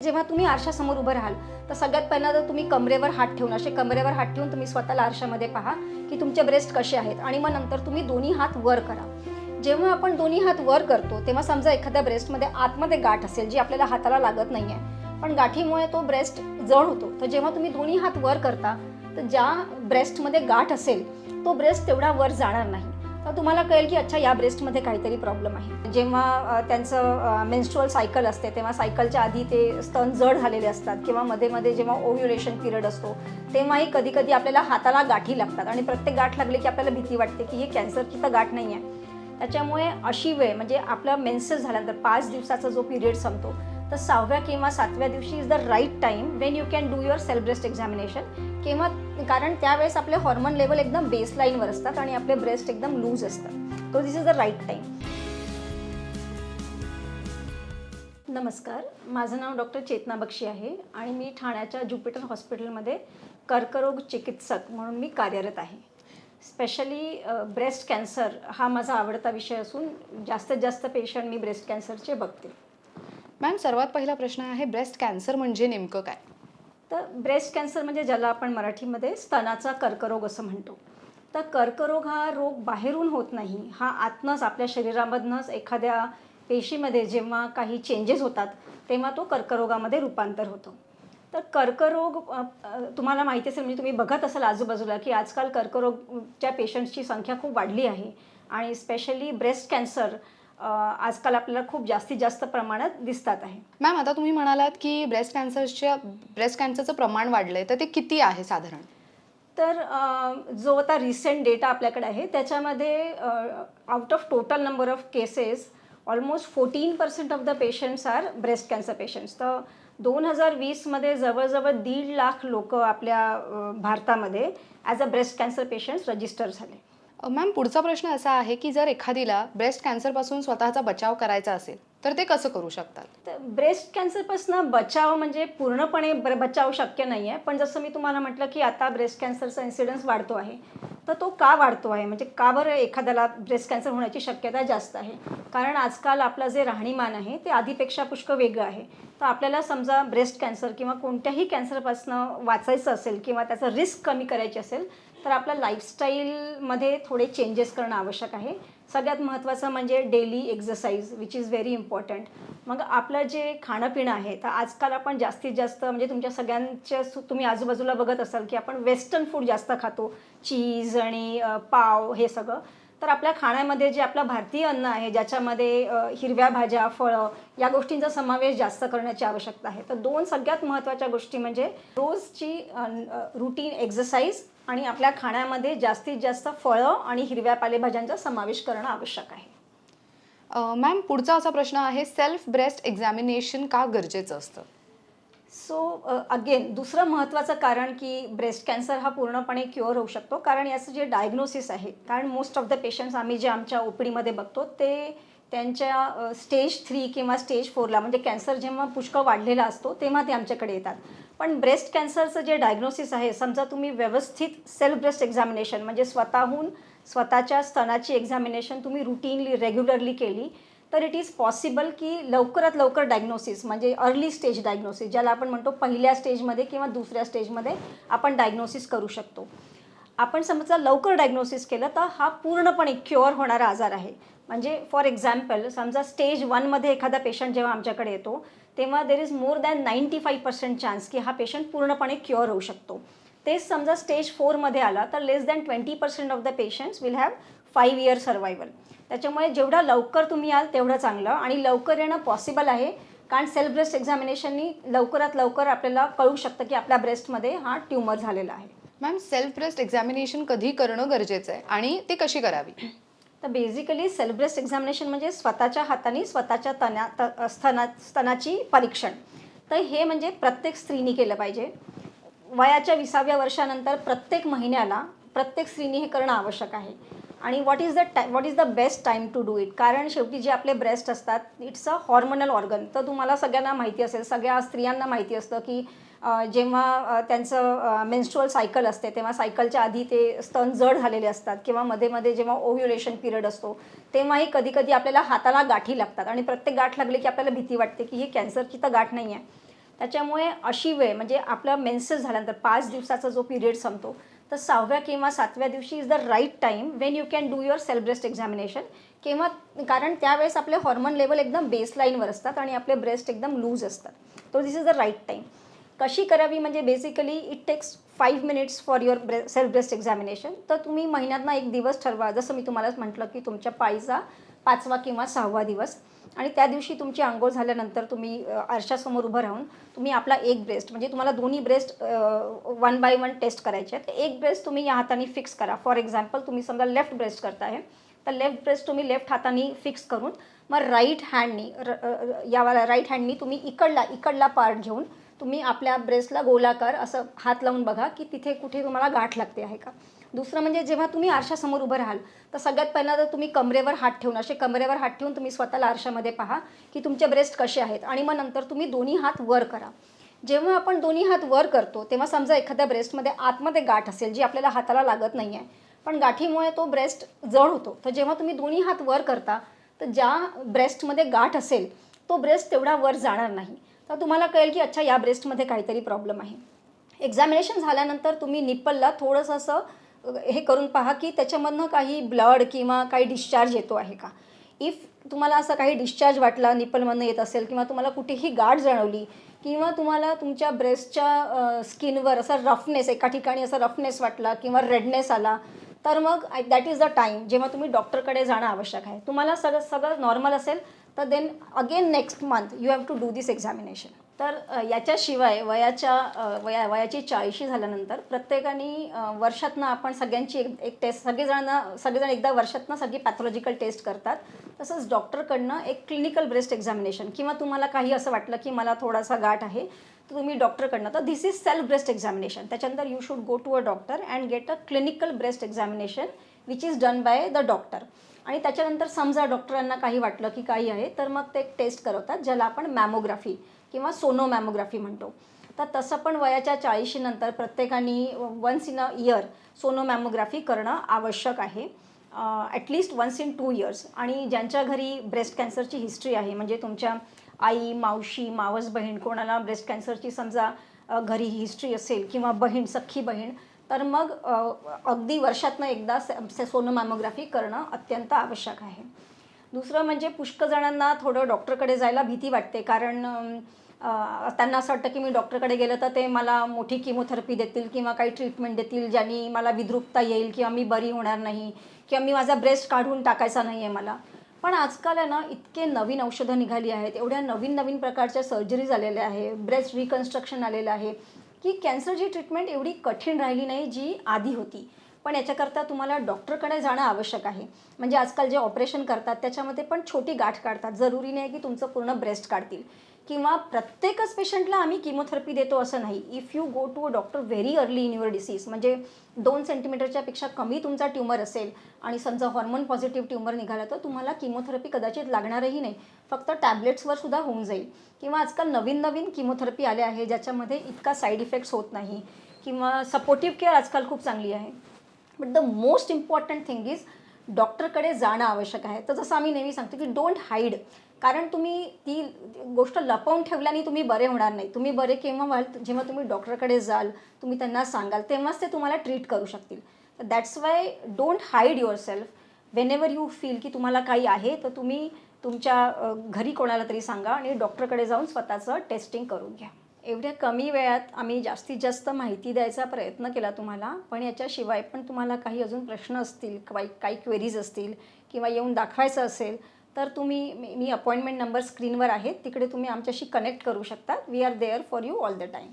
जेव्हा तुम्ही आरशासमोर उभं राहाल तर सगळ्यात पहिल्यांदा तुम्ही कमरेवर हात ठेवून असे कमरेवर हात ठेवून तुम्ही स्वतःला आरशामध्ये पहा की तुमचे ब्रेस्ट कसे आहेत आणि मग नंतर तुम्ही दोन्ही हात वर करा. जेव्हा आपण दोन्ही हात वर करतो तेव्हा समजा एखाद्या ब्रेस्टमध्ये आतमध्ये गाठ असेल जी आपल्याला हाताला लागत नाही आहे, पण गाठीमुळे तो ब्रेस्ट जड होतो. तर जेव्हा तुम्ही दोन्ही हात वर करता तर ज्या ब्रेस्टमध्ये गाठ असेल तो ब्रेस्ट तेवढा वर जाणार नाही. तर तुम्हाला कळेल की अच्छा या ब्रेस्टमध्ये काहीतरी प्रॉब्लेम आहे. जेव्हा त्यांचं मेन्स्ट्रुअल सायकल असते तेव्हा सायकलच्या आधी ते स्तन जड झालेले असतात किंवा मध्ये मध्ये जेव्हा ओव्ह्युलेशन पिरियड असतो तेव्हाही कधी कधी आपल्याला हाताला गाठी लागतात आणि प्रत्येक गाठ लागली की आपल्याला भीती वाटते की हे कॅन्सरची तर गाठ नाही आहे. त्याच्यामुळे अशी वेळ म्हणजे आपला मेन्सेस झाल्यानंतर 5 दिवसाचा जो पिरियड संपतो तर 6व्या किंवा 7व्या दिवशी is the right time when you can do your self breast examination. किंवा कारण त्यावेळेस आपले हॉर्मोन लेवल एकदम बेसलाईनवर असतात आणि आपले ब्रेस्ट एकदम लूज असतात. तो this is the right time. नमस्कार, माझं नाव डॉक्टर चेतना बक्षी आहे आणि मी ठाण्याच्या ज्युपिटर हॉस्पिटलमध्ये कर्करोग चिकित्सक म्हणून मी कार्यरत आहे. स्पेशली ब्रेस्ट कॅन्सर हा माझा आवडता विषय असून जास्तीत जास्त पेशंट मी ब्रेस्ट कॅन्सरचे बघते. मॅम, सर्वात पहिला प्रश्न आहे, ब्रेस्ट कॅन्सर म्हणजे नेमकं काय? तर ब्रेस्ट कॅन्सर म्हणजे ज्याला आपण मराठीमध्ये स्तनाचा कर्करोग असं म्हणतो. तर कर्करोग हा रोग बाहेरून होत नाही, हा आतनंच आपल्या शरीरामधनंच एखाद्या पेशीमध्ये जेव्हा काही चेंजेस होतात तेव्हा तो कर्करोगामध्ये रूपांतर होतो. तर कर्करोग तुम्हाला माहिती असेल म्हणजे तुम्ही बघत असाल आजूबाजूला की आजकाल कर्करोगच्या पेशंट्सची संख्या खूप वाढली आहे आणि स्पेशली ब्रेस्ट कॅन्सर आजकाल आपल्याला खूप जास्तीत जास्त प्रमाणात दिसतात आहे. मॅम, आता तुम्ही म्हणालात की ब्रेस्ट कॅन्सरचं प्रमाण वाढलंय, तर ते किती आहे साधारण? तर जो आता रिसेंट डेटा आपल्याकडे आहे त्याच्यामध्ये out of total number of cases almost 14% of the patients are breast cancer patients. तर 2020मध्ये जवळजवळ 1.5 लाख लोक आपल्या भारतामध्ये as a breast cancer patients register झाले. मॅम, पुढचा प्रश्न असा आहे की जर एखादीला ब्रेस्ट कॅन्सरपासून स्वतःचा बचाव करायचा असेल तर ते कसं करू शकतात? तर ब्रेस्ट कॅन्सरपासून बचाव म्हणजे पूर्णपणे बचाव शक्य नाही आहे, पण जसं मी तुम्हाला म्हटलं की आता ब्रेस्ट कॅन्सरचा इन्सिडन्स वाढतो आहे. तर तो का वाढतो आहे म्हणजे का बरं एखाद्याला ब्रेस्ट कॅन्सर होण्याची शक्यता जास्त आहे? कारण आजकाल आपलं जे राहणीमान आहे ते आधीपेक्षा पुष्कळ वेगळं आहे. तर आपल्याला समजा ब्रेस्ट कॅन्सर किंवा कोणत्याही कॅन्सरपासून वाचायचं असेल किंवा त्याचं रिस्क कमी करायची असेल तर आपल्या लाईफस्टाईलमध्ये थोडे चेंजेस करणं आवश्यक आहे. सगळ्यात महत्त्वाचं म्हणजे daily exercise which is very important. मग आपलं जे खाणंपिणं आहे तर आजकाल आपण जास्तीत जास्त म्हणजे तुमच्या सगळ्यांच्या तुम्ही आजूबाजूला बघत असाल की आपण वेस्टर्न फूड जास्त खातो, चीज आणि पाव हे सगळं. तर आपल्या खाण्यामध्ये जे आपलं भारतीय अन्न आहे ज्याच्यामध्ये हिरव्या भाज्या, फळं या गोष्टींचा समावेश जास्त करण्याची आवश्यकता आहे. तर 2 सगळ्यात महत्त्वाच्या गोष्टी म्हणजे रोजची रुटीन एक्झरसाईज आणि आपल्या खाण्यामध्ये जास्तीत जास्त फळं आणि हिरव्या पालेभाज्यांचा समावेश करणं आवश्यक आहे. मॅम, पुढचा असा प्रश्न आहे, सेल्फ ब्रेस्ट एक्झामिनेशन का गरजेचं असतं? सो अगेन दुसरं महत्त्वाचं कारण की ब्रेस्ट कॅन्सर हा पूर्णपणे क्युअर होऊ शकतो कारण याचं जे डायग्नोसिस आहे, कारण मोस्ट ऑफ द पेशंट्स आम्ही जे आमच्या ओपीडीमध्ये बघतो ते त्यांच्या स्टेज 3 किंवा स्टेज 4ला म्हणजे कॅन्सर जेव्हा पुष्कळ वाढलेला असतो तेव्हा ते आमच्याकडे येतात. पण ब्रेस्ट कॅन्सरचं जे डायग्नोसिस आहे, समजा तुम्ही व्यवस्थित सेल्फ ब्रेस्ट एक्झामिनेशन म्हणजे स्वतःहून स्वतःच्या स्तनाची एक्झामिनेशन तुम्ही रुटीनली रेग्युलरली केली तर इट इज पॉसिबल की लवकरात लवकर डायग्नोसिस म्हणजे अर्ली स्टेज डायग्नोसिस ज्याला आपण म्हणतो पहिल्या स्टेजमध्ये किंवा दुसऱ्या स्टेजमध्ये आपण डायग्नोसिस करू शकतो. आपण समजा लवकर डायग्नोसिस केलं तर हा पूर्णपणे क्युअर होणारा आजार आहे. म्हणजे फॉर एक्झाम्पल समजा स्टेज 1मध्ये एखादा पेशंट जेव्हा आमच्याकडे येतो तेव्हा there is more than 95% chance की हा पेशंट पूर्णपणे क्युअर होऊ शकतो. तेच समजा स्टेज 4मध्ये आला तर less than 20% of the patients will have 5 year survival. त्याच्यामुळे जेवढा लवकर तुम्ही याल तेवढं चांगलं आणि लवकर येणं पॉसिबल आहे कारण सेल्फ ब्रेस्ट एक्झामिनेशननी लवकरात लवकर आपल्याला कळू शकतं की आपल्या ब्रेस्टमध्ये हा ट्यूमर झालेला आहे. मॅम, सेल्फ ब्रेस्ट एक्झामिनेशन कधी करणं गरजेचं आहे आणि ती कशी करावी? तर बेसिकली सेल्फ ब्रेस्ट एक्झामिनेशन म्हणजे स्वतःच्या हाताने स्वतःच्या स्तनाची परीक्षण. तर हे म्हणजे प्रत्येक स्त्रीने केलं पाहिजे. वयाच्या 20व्या वर्षानंतर प्रत्येक महिन्याला प्रत्येक स्त्रीने हे करणं आवश्यक आहे. आणि what is the best time to do it? कारण शेवटी जे आपले ब्रेस्ट असतात इट्स अ हॉर्मोनल ऑर्गन. तर तुम्हाला सगळ्यांना माहिती असेल, सगळ्या स्त्रियांना माहिती असतं की जेव्हा त्यांचं मेन्स्ट्रुअल सायकल असते तेव्हा सायकलच्या आधी ते स्तन जड झालेले असतात किंवा मध्ये मध्ये जेव्हा ओव्ह्युलेशन पिरियड असतो तेव्हाही कधी कधी आपल्याला हाताला गाठी लागतात आणि प्रत्येक गाठ लागली की आपल्याला भीती वाटते की हे कॅन्सरची तर गाठ नाही आहे. त्याच्यामुळे अशी वेळ म्हणजे आपला मेन्सेस झाल्यानंतर 5 दिवसाचा जो पिरियड संपतो, तर 6व्या किंवा 7व्या दिवशी is the right time when you can do your self breast examination. किंवा कारण त्यावेळेस आपले हॉर्मोन लेवल एकदम बेसलाईनवर असतात आणि आपले ब्रेस्ट एकदम लूज असतात. तो this is the right time. कशी करावी म्हणजे basically it takes 5 minutes for your self breast examination. तर तुम्ही महिन्यातनं एक दिवस ठरवा, जसं मी तुम्हालाच म्हटलं की तुमच्या पाळीचा 5वा किंवा 6वा दिवस, आणि त्या दिवशी तुमची अंघोळ झाल्यानंतर तुम्ही आरशासमोर उभं राहून तुम्ही आपला एक ब्रेस्ट म्हणजे तुम्हाला दोन्ही ब्रेस्ट 1 बाय 1 टेस्ट करायचे आहेत. एक ब्रेस्ट तुम्ही या हाताने फिक्स करा. फॉर एक्झाम्पल तुम्ही समजा लेफ्ट ब्रेस्ट करताय, तर लेफ्ट ब्रेस्ट तुम्ही लेफ्ट हाताने फिक्स करून मग राईट हँडनी राईट हँडनी तुम्ही इकडला पार्ट घेऊन तुम्ही आपल्या ब्रेस्टला गोलाकार असं हात लावून बघा की तिथे कुठे तुम्हाला गाठ लागते आहे का. दुसरं म्हणजे जेव्हा तुम्ही आरशासमोर उभं राहाल तर सगळ्यात पहिल्यांदा तुम्ही कमरेवर हात ठेवून असे कमरेवर हात ठेवून तुम्ही स्वतःला आरशामध्ये पहा की तुमचे ब्रेस्ट कसे आहेत, आणि मग नंतर तुम्ही दोन्ही हात वर करा. जेव्हा आपण दोन्ही हात वर करतो तेव्हा समजा एखाद्या ब्रेस्टमध्ये आतमध्ये गाठ असेल जी आपल्याला हाताला लागत नाही आहे, पण गाठीमुळे तो ब्रेस्ट जड होतो. तर जेव्हा तुम्ही दोन्ही हात वर करता तर ज्या ब्रेस्टमध्ये गाठ असेल तो ब्रेस्ट तेवढा वर जाणार नाही. तर तुम्हाला कळेल की अच्छा या ब्रेस्टमध्ये काहीतरी प्रॉब्लेम आहे. एक्झामिनेशन झाल्यानंतर तुम्ही निप्पलला थोडंसं असं हे करून पहा की त्याच्यामधनं काही ब्लड किंवा काही डिस्चार्ज येतो आहे का. इफ तुम्हाला असं काही डिस्चार्ज वाटला निप्पलमधनं येत असेल किंवा तुम्हाला कुठेही गाठ जाणवली किंवा तुम्हाला तुमच्या ब्रेस्टच्या स्किनवर असा रफनेस एका ठिकाणी असा रफनेस वाटला किंवा रेडनेस आला, तर मग दॅट इज द टाईम जेव्हा तुम्ही डॉक्टरकडे जाणं आवश्यक आहे. तुम्हाला सगळं नॉर्मल असेल तर then again next month you have to do this examination. तर याच्याशिवाय वयाची 40 झाल्यानंतर प्रत्येकाने वर्षातनं आपण सगळ्यांची एक टेस्ट सगळेजण एकदा वर्षातनं सगळी पॅथॉलॉजिकल टेस्ट करतात. तसंच डॉक्टरकडनं एक क्लिनिकल ब्रेस्ट एक्झामिनेशन किंवा तुम्हाला काही असं वाटलं की मला थोडासा गाठ आहे तर तुम्ही डॉक्टरकडनं, तर this is self breast examination. त्याच्यानंतर you should go to a doctor and get a clinical breast examination which is done by the doctor. आणि त्याच्यानंतर समजा डॉक्टरांना काही वाटलं की काही आहे तर मग ते एक टेस्ट करवतात ज्याला आपण मॅमोग्राफी किंवा सोनोमॅमोग्राफी म्हणतो. तर तसं पण वयाच्या 40 नंतर प्रत्येकाने वन्स इन अ इयर सोनोमॅमोग्राफी करणं आवश्यक आहे, ॲटलिस्ट वन्स इन 2 इयर्स. आणि ज्यांच्या घरी ब्रेस्ट कॅन्सरची हिस्ट्री आहे म्हणजे तुमच्या आई, मावशी, मावस बहीण कोणाला ब्रेस्ट कॅन्सरची समजा घरी हिस्ट्री असेल किंवा बहीण, सख्खी बहीण, तर मग अगदी वर्षातनं एकदा सोनोमॅमोग्राफी करणं अत्यंत आवश्यक आहे. दुसरं म्हणजे पुष्कळ जणांना थोडं डॉक्टरकडे जायला भीती वाटते, कारण त्यांना असं वाटतं की मी डॉक्टरकडे गेलं तर ते मला मोठी किमोथेरपी देतील किंवा काही ट्रीटमेंट देतील ज्यानी मला विद्रुपता येईल किंवा मी बरी होणार नाही किंवा मी माझा ब्रेस्ट काढून टाकायचा नाही आहे मला. पण आजकाल आहे ना इतके नवीन औषधं निघाली आहेत, एवढ्या नवीन प्रकारच्या सर्जरीज आलेल्या आहे, ब्रेस्ट रिकन्स्ट्रक्शन आलेलं आहे की कॅन्सरची ट्रीटमेंट एवढी कठीण राहिली नाही जी आधी होती. पण याच्याकरता तुम्हाला डॉक्टरकडे जाणं आवश्यक आहे. म्हणजे आजकाल जे ऑपरेशन करतात त्याच्यामध्ये पण छोटी गाठ काढतात. जरुरी नाही की तुमचं पूर्ण ब्रेस्ट काढतील किंवा प्रत्येकच पेशंटला आम्ही किमोथेरपी देतो असं नाही. If you go to a doctor very early in your disease, म्हणजे 2 सेंटीमीटरच्या पेक्षा कमी तुमचा ट्यूमर असेल आणि समजा हॉर्मोन पॉझिटिव्ह ट्यूमर निघाला तर तुम्हाला किमोथेरपी कदाचित लागणारही नाही, फक्त टॅबलेट्सवर सुद्धा होऊन जाईल. किंवा आजकाल नवीन किमोथेरपी आल्या आहे ज्याच्यामध्ये इतका साईड इफेक्ट्स होत नाही किंवा सपोर्टिव्ह केअर आजकाल खूप चांगली आहे. But the most important thing is डॉक्टरकडे जाणं आवश्यक आहे. तर जसं आम्ही नेहमी सांगतो की डोंट हाईड, कारण तुम्ही ती गोष्ट लपवून ठेवल्याने तुम्ही बरे होणार नाही. तुम्ही बरे केव्हा व्हाल, जेव्हा तुम्ही डॉक्टरकडे जाल, तुम्ही त्यांना सांगाल तेव्हाच ते तुम्हाला ट्रीट करू शकतील. That's why don't hide your self. Wien ever you feel की तुम्हाला काही आहे तर तुम्ही तुमच्या घरी कोणाला तरी सांगा आणि डॉक्टरकडे जाऊन स्वतःचं टेस्टिंग करून घ्या. एवढ्या कमी वेळात आम्ही जास्तीत जास्त माहिती द्यायचा प्रयत्न केला तुम्हाला, पण याच्याशिवाय पण तुम्हाला काही अजून प्रश्न असतील, काही क्वेरीज असतील किंवा येऊन दाखवायचं असेल तर मी अपॉइंटमेंट नंबर स्क्रीनवर आहे, तिकडे तुम्ही आमच्याशी कनेक्ट करू शकता. We are there for you all the time.